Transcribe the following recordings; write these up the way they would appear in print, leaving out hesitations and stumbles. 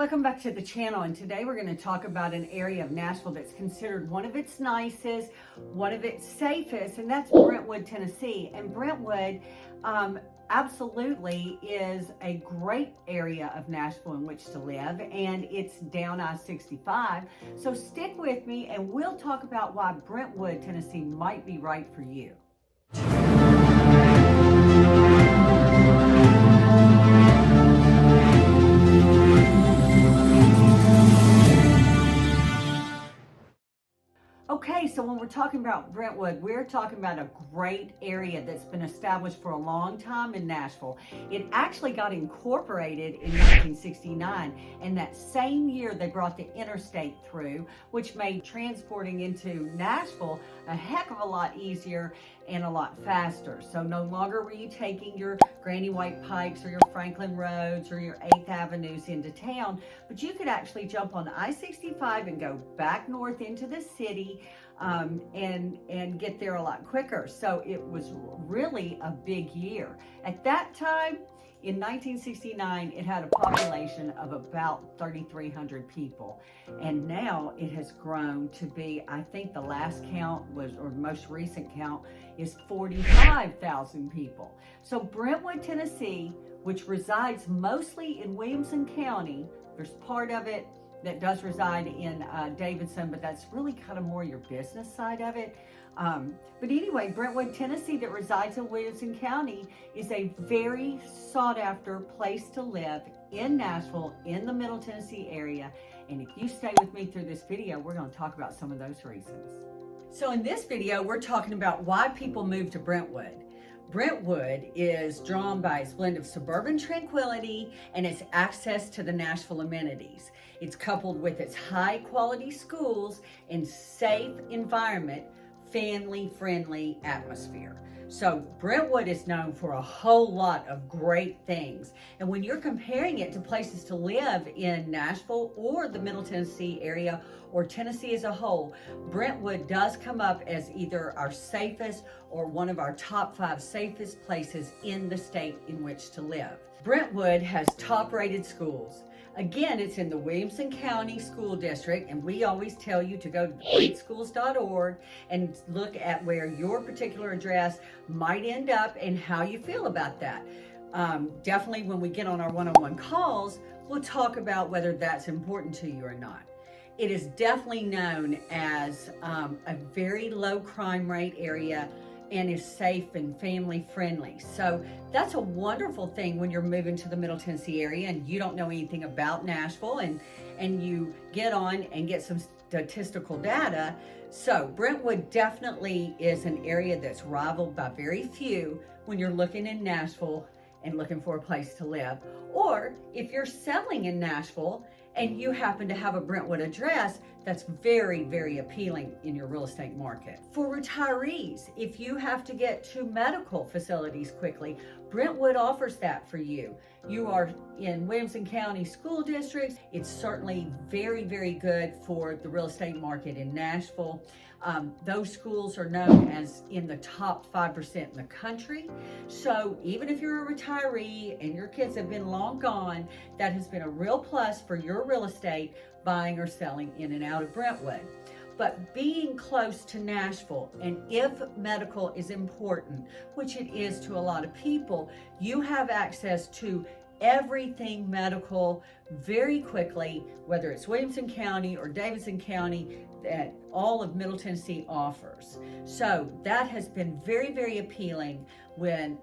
welcome back to the channel, and today we're going to talk about an area of Nashville that's considered one of its nicest, one of its safest, and that's Brentwood, Tennessee. And Brentwood absolutely is a great area of Nashville in which to live, and it's down I-65. So stick with me and we'll talk about why Brentwood, Tennessee might be right for you. Okay, so when we're talking about Brentwood, we're talking about a great area that's been established for a long time in Nashville. It actually got incorporated in 1969, and that same year they brought the interstate through, which made transporting into Nashville a heck of a lot easier and a lot faster. So no longer were you taking your Granny White Pikes or your Franklin Roads or your 8th Avenues into town, but you could actually jump on I-65 and go back north into the city and get there a lot quicker. So it was really a big year. At that time, in 1969, it had a population of about 3,300 people. And now it has grown to be, I think the last count was, or most recent count, is 45,000 people. So Brentwood, Tennessee, which resides mostly in Williamson County, there's part of it that does reside in Davidson, but that's really kind of more your business side of it. But anyway, Brentwood, Tennessee, that resides in Williamson County, is a very sought after place to live in Nashville, in the Middle Tennessee area. And if you stay with me through this video, we're going to talk about some of those reasons. So in this video, we're talking about why people move to Brentwood. Brentwood is drawn by its blend of suburban tranquility and its access to the Nashville amenities. It's coupled with its high quality schools and safe environment, family-friendly atmosphere. So Brentwood is known for a whole lot of great things. And when you're comparing it to places to live in Nashville or the Middle Tennessee area or Tennessee as a whole, Brentwood does come up as either our safest or one of our top 5 safest places in the state in which to live. Brentwood has top-rated schools. Again, it's in the Williamson County School District, and we always tell you to go to greatschools.org and look at where your particular address might end up and how you feel about that. Definitely when we get on our one-on-one calls, we'll talk about whether that's important to you or not. It is definitely known as a very low crime rate area and is safe and family friendly. So that's a wonderful thing when you're moving to the Middle Tennessee area and you don't know anything about Nashville and you get on and get some statistical data. So Brentwood definitely is an area that's rivaled by very few when you're looking in Nashville and looking for a place to live. Or if you're selling in Nashville and you happen to have a Brentwood address, that's very, very appealing in your real estate market. For retirees, if you have to get to medical facilities quickly, Brentwood offers that for you. You are in Williamson County School Districts. It's certainly very, very good for the real estate market in Nashville. Those schools are known as in the top 5% in the country. So even if you're a retiree and your kids have been long gone, that has been a real plus for your real estate buying or selling in and out of Brentwood. But being close to Nashville, and if medical is important, which it is to a lot of people, you have access to everything medical very quickly, whether it's Williamson County or Davidson County, that all of Middle Tennessee offers. So that has been very, very appealing when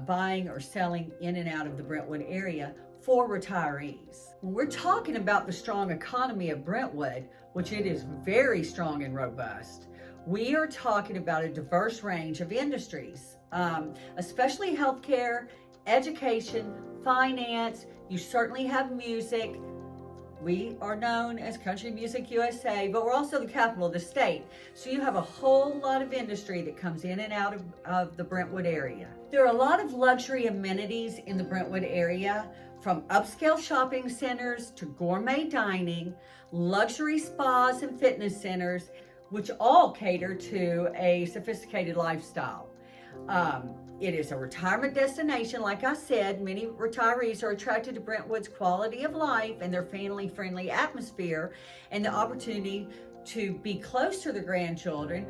buying or selling in and out of the Brentwood area for retirees. When we're talking about the strong economy of Brentwood, which it is very strong and robust, we are talking about a diverse range of industries, especially healthcare, education, finance. You certainly have music. We are known as Country Music USA, but we're also the capital of the state. So you have a whole lot of industry that comes in and out of the Brentwood area. There are a lot of luxury amenities in the Brentwood area, from upscale shopping centers to gourmet dining, luxury spas and fitness centers, which all cater to a sophisticated lifestyle. It is a retirement destination. Like I said, many retirees are attracted to Brentwood's quality of life and their family-friendly atmosphere and the opportunity to be close to their grandchildren,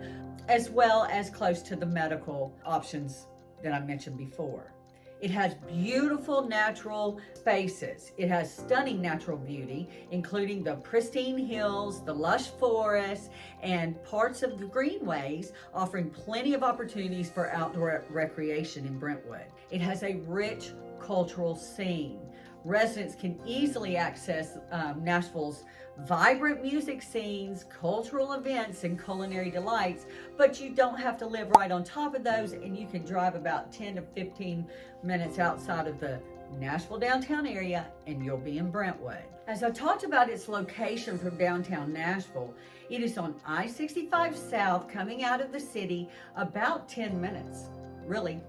as well as close to the medical options that I mentioned before. It has beautiful natural spaces. It has stunning natural beauty, including the pristine hills, the lush forests, and parts of the greenways, offering plenty of opportunities for outdoor recreation in Brentwood. It has a rich cultural scene. Residents can easily access Nashville's vibrant music scenes, cultural events, and culinary delights, but you don't have to live right on top of those, and you can drive about 10 to 15 minutes outside of the Nashville downtown area and you'll be in Brentwood. As I talked about its location from downtown Nashville, it is on I-65 South coming out of the city about 10 minutes, really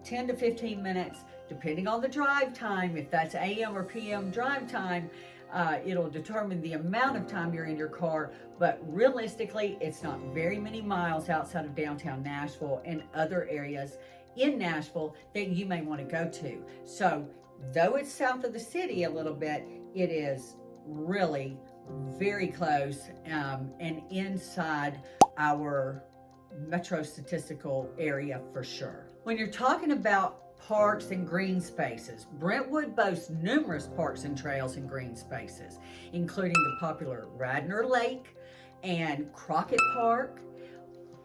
10 to 15 minutes, depending on the drive time. If that's AM or PM drive time, it'll determine the amount of time you're in your car, but realistically, it's not very many miles outside of downtown Nashville and other areas in Nashville that you may want to go to. So, though it's south of the city a little bit, it is really very close and inside our metro statistical area for sure. When you're talking about parks and green spaces, Brentwood boasts numerous parks and trails and green spaces, including the popular Radnor Lake and Crockett Park,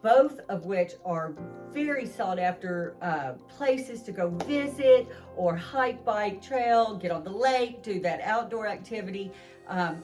both of which are very sought after places to go visit or hike, bike, trail, get on the lake, do that outdoor activity.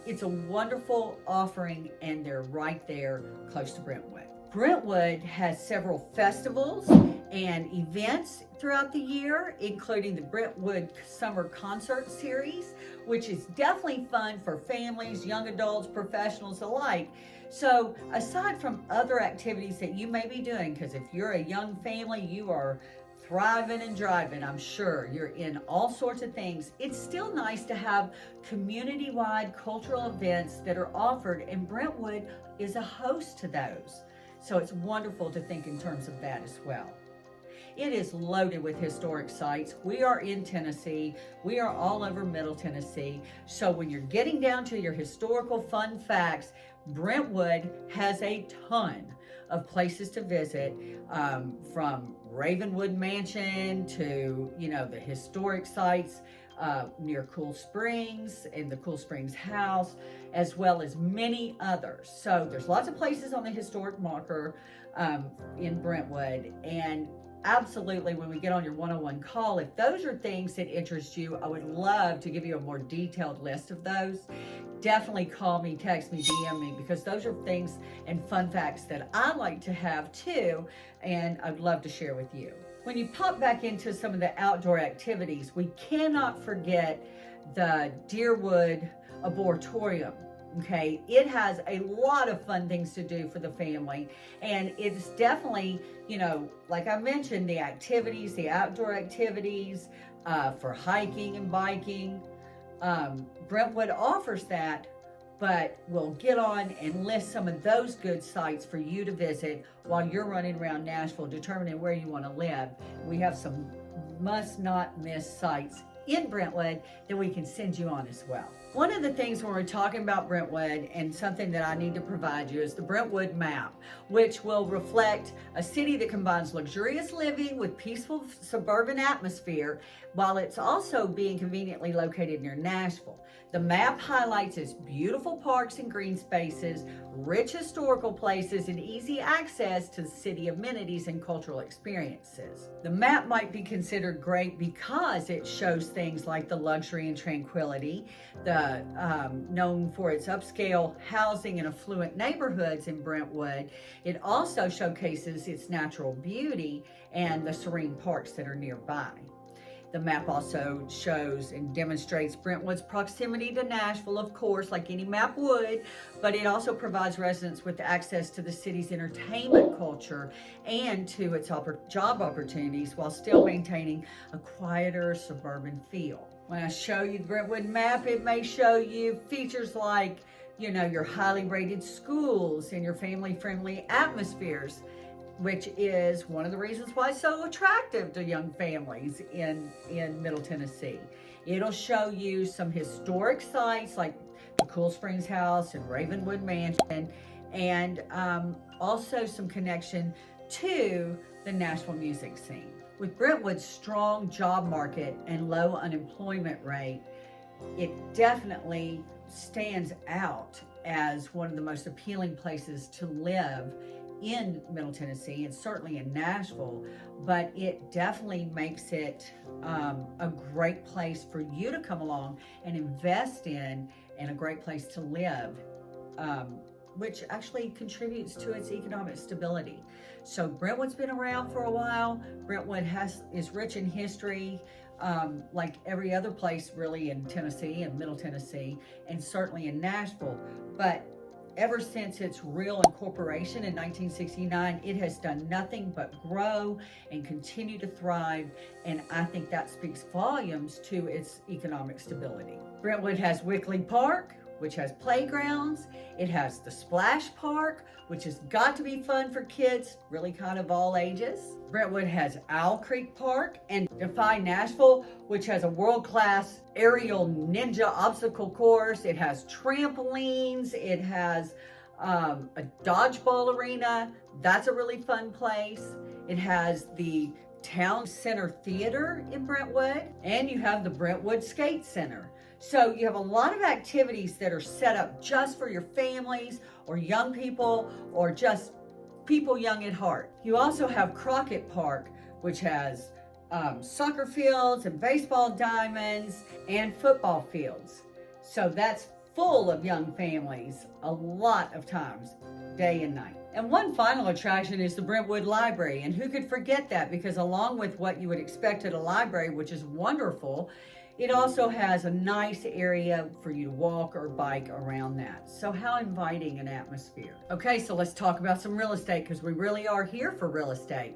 It's a wonderful offering and they're right there close to Brentwood. Brentwood has several festivals and events throughout the year, including the Brentwood Summer Concert Series, which is definitely fun for families, young adults, professionals alike. So aside from other activities that you may be doing, because if you're a young family, you are thriving and driving, I'm sure you're in all sorts of things, it's still nice to have community-wide cultural events that are offered, and Brentwood is a host to those. So it's wonderful to think in terms of that as well. It is loaded with historic sites. We are in Tennessee. We are all over Middle Tennessee. So when you're getting down to your historical fun facts, Brentwood has a ton of places to visit, from Ravenwood Mansion to, the historic sites near Cool Springs and the Cool Springs House, as well as many others. So there's lots of places on the historic marker in Brentwood, and absolutely, when we get on your one-on-one call, if those are things that interest you, I would love to give you a more detailed list of those. Definitely call me, text me, DM me, because those are things and fun facts that I like to have too, and I'd love to share with you. When you pop back into some of the outdoor activities, we cannot forget the Deerwood Arboretum. Okay, it has a lot of fun things to do for the family, and it's definitely, like I mentioned, the activities, the outdoor activities for hiking and biking. Brentwood offers that, but we'll get on and list some of those good sites for you to visit while you're running around Nashville determining where you want to live. We have some must not miss sites in Brentwood that we can send you on as well. One of the things when we're talking about Brentwood, and something that I need to provide you, is the Brentwood map, which will reflect a city that combines luxurious living with peaceful suburban atmosphere, while it's also being conveniently located near Nashville. The map highlights its beautiful parks and green spaces, rich historical places, and easy access to city amenities and cultural experiences. The map might be considered great because it shows things like the luxury and tranquility, known for its upscale housing and affluent neighborhoods in Brentwood. It also showcases its natural beauty and the serene parks that are nearby. The map also shows and demonstrates Brentwood's proximity to Nashville, of course, like any map would, but it also provides residents with access to the city's entertainment culture and to its job opportunities while still maintaining a quieter suburban feel. When I show you the Brentwood map, it may show you features like, your highly rated schools and your family-friendly atmospheres. which is one of the reasons why it's so attractive to young families in Middle Tennessee. It'll show you some historic sites like the Cool Springs House and Ravenwood Mansion, and also some connection to the Nashville music scene. With Brentwood's strong job market and low unemployment rate, it definitely stands out as one of the most appealing places to live in Middle Tennessee and certainly in Nashville, but it definitely makes it a great place for you to come along and invest in, and a great place to live, which actually contributes to its economic stability. So Brentwood's been around for a while. Brentwood is rich in history, like every other place really in Tennessee and Middle Tennessee, and certainly in Nashville. But ever since its real incorporation in 1969, it has done nothing but grow and continue to thrive, and I think that speaks volumes to its economic stability. Brentwood has Wickley Park, which has playgrounds. It has the Splash Park, which has got to be fun for kids, really kind of all ages. Brentwood has Owl Creek Park and Defy Nashville, which has a world-class aerial ninja obstacle course. It has trampolines. It has a dodgeball arena. That's a really fun place. It has the Town Center Theater in Brentwood, and you have the Brentwood Skate Center. So you have a lot of activities that are set up just for your families or young people or just people young at heart. You also have Crockett Park, which has soccer fields and baseball diamonds and football fields. So that's full of young families a lot of times, day and night. And one final attraction is the Brentwood Library. And who could forget that? Because along with what you would expect at a library, which is wonderful, it also has a nice area for you to walk or bike around that. So how inviting an atmosphere. Okay, so let's talk about some real estate, because we really are here for real estate.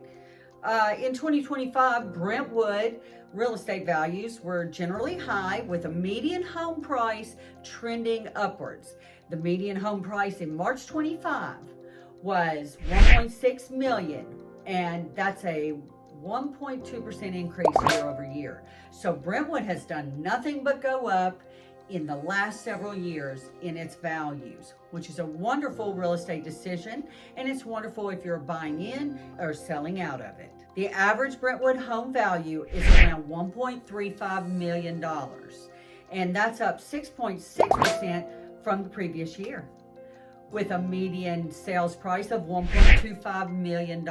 In 2025, Brentwood real estate values were generally high, with a median home price trending upwards. The median home price in March 25 was $1.6 million, and that's a 1.2% increase year over year. So Brentwood has done nothing but go up in the last several years in its values, which is a wonderful real estate decision, and it's wonderful if you're buying in or selling out of it. The average Brentwood home value is around $1.35 million, and that's up 6.6% from the previous year, with a median sales price of $1.25 million.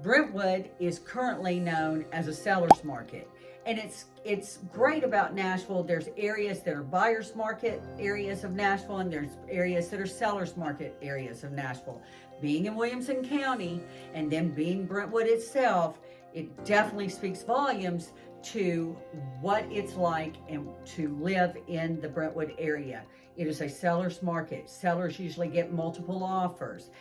Brentwood is currently known as a seller's market, and it's great about Nashville. There's areas that are buyer's market areas of Nashville, and there's areas that are seller's market areas of Nashville. Being in Williamson County and then being Brentwood itself, it definitely speaks volumes to what it's like and to live in the Brentwood area. It is a seller's market. Sellers usually get multiple offers.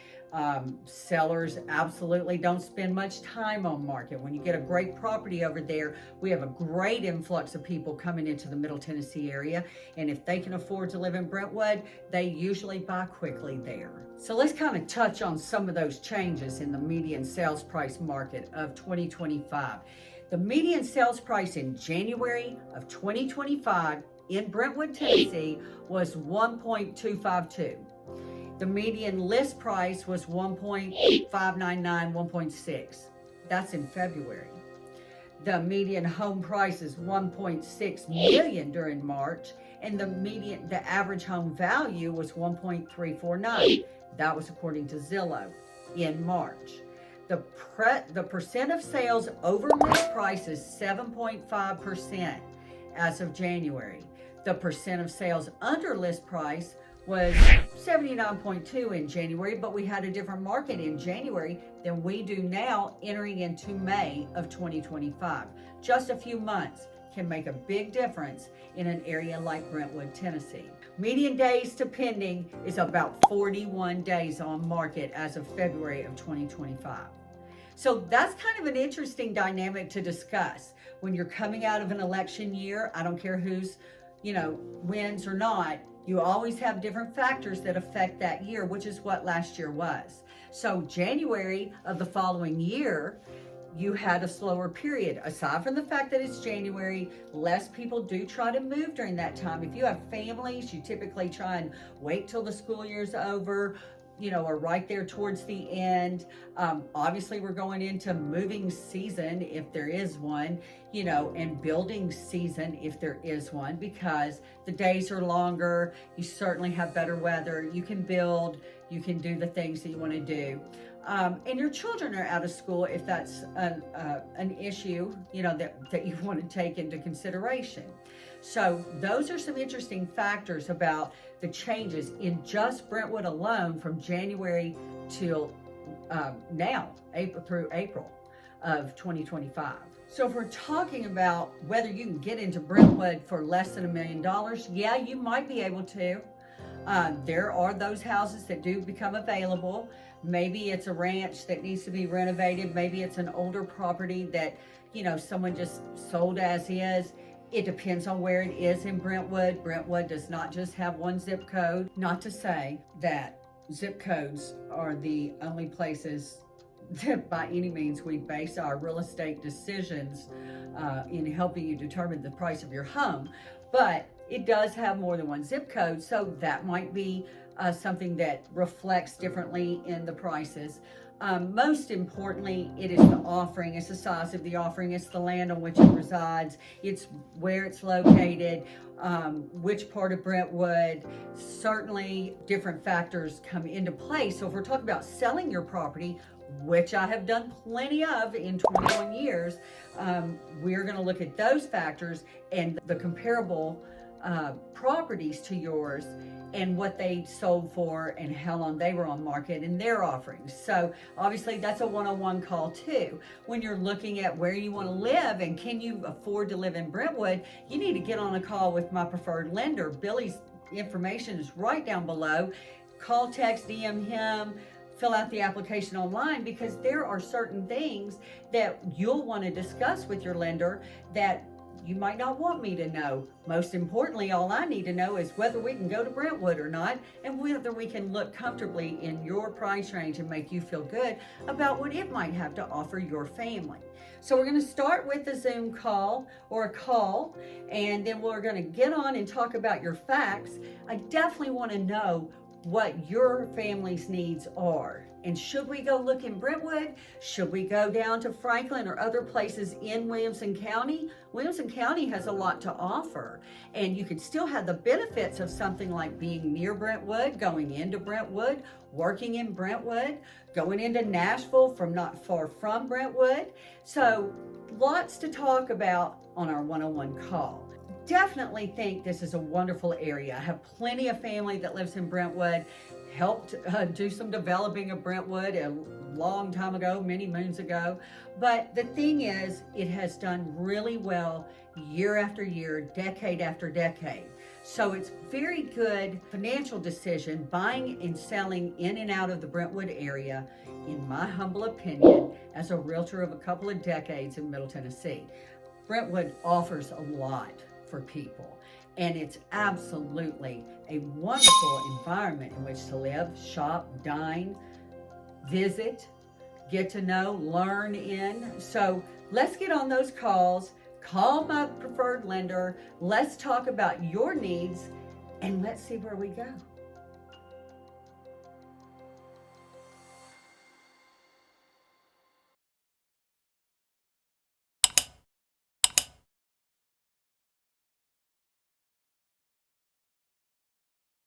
Sellers absolutely don't spend much time on market. When you get a great property over there, we have a great influx of people coming into the Middle Tennessee area, and if they can afford to live in Brentwood, they usually buy quickly there. So let's kind of touch on some of those changes in the median sales price market of 2025. The median sales price in January of 2025 in Brentwood, Tennessee was $1.252. The median list price was $1.599, $1.6. That's in February. The median home price is $1.6 million during March, and the average home value was $1.349. That was according to Zillow in March. The percent of sales over list price is 7.5% as of January. The percent of sales under list price was 79.2 in January, but we had a different market in January than we do now entering into May of 2025. Just a few months can make a big difference in an area like Brentwood, Tennessee. Median days to pending is about 41 days on market as of February of 2025. So that's kind of an interesting dynamic to discuss when you're coming out of an election year. I don't care who's, wins or not. You always have different factors that affect that year, which is what last year was. So January of the following year, you had a slower period. Aside from the fact that it's January, less people do try to move during that time. If you have families, you typically try and wait till the school year's over, or right there towards the end. Obviously, we're going into moving season, if there is one, and building season, if there is one, because the days are longer. You certainly have better weather. You can build, you can do the things that you want to do. And your children are out of school if that's an issue, that you want to take into consideration. So those are some interesting factors about the changes in just Brentwood alone from January till now, through April of 2025. So if we're talking about whether you can get into Brentwood for less than $1 million, yeah, you might be able to. There are those houses that do become available. Maybe it's a ranch that needs to be renovated. Maybe it's an older property that, someone just sold as is. It depends on where it is in Brentwood. Brentwood does not just have one zip code. Not to say that zip codes are the only places that by any means we base our real estate decisions in helping you determine the price of your home. But it does have more than one zip code, so that might be something that reflects differently in the prices. Most importantly, it is the offering. It's the size of the offering. It's the land on which it resides. It's where it's located, which part of Brentwood. Certainly, different factors come into play. So if we're talking about selling your property, which I have done plenty of in 21 years, we're going to look at those factors and the comparable properties to yours and what they sold for and how long they were on market and their offerings. So obviously that's a one-on-one call too. When you're looking at where you want to live and can you afford to live in Brentwood, you need to get on a call with my preferred lender. Billy's information is right down below. Call, text, DM him, fill out the application online, because there are certain things that you'll want to discuss with your lender that you might not want me to know. Most importantly, all I need to know is whether we can go to Brentwood or not, and whether we can look comfortably in your price range and make you feel good about what it might have to offer your family. So we're going to start with a Zoom call or a call, and then we're going to get on and talk about your facts. I definitely want to know what your family's needs are. And should we go look in Brentwood? Should we go down to Franklin or other places in Williamson County? Williamson County has a lot to offer, and you could still have the benefits of something like being near Brentwood, going into Brentwood, working in Brentwood, going into Nashville from not far from Brentwood. So lots to talk about on our one-on-one call. Definitely think this is a wonderful area. I have plenty of family that lives in Brentwood. Helped do some developing of Brentwood a long time ago, many moons ago. But the thing is, it has done really well year after year, decade after decade. So it's very good financial decision buying and selling in and out of the Brentwood area, in my humble opinion, as a realtor of a couple of decades in Middle Tennessee. Brentwood offers a lot for people, and it's absolutely a wonderful environment in which to live, shop, dine, visit, get to know, learn in. So let's get on those calls, call my preferred lender, let's talk about your needs, and let's see where we go.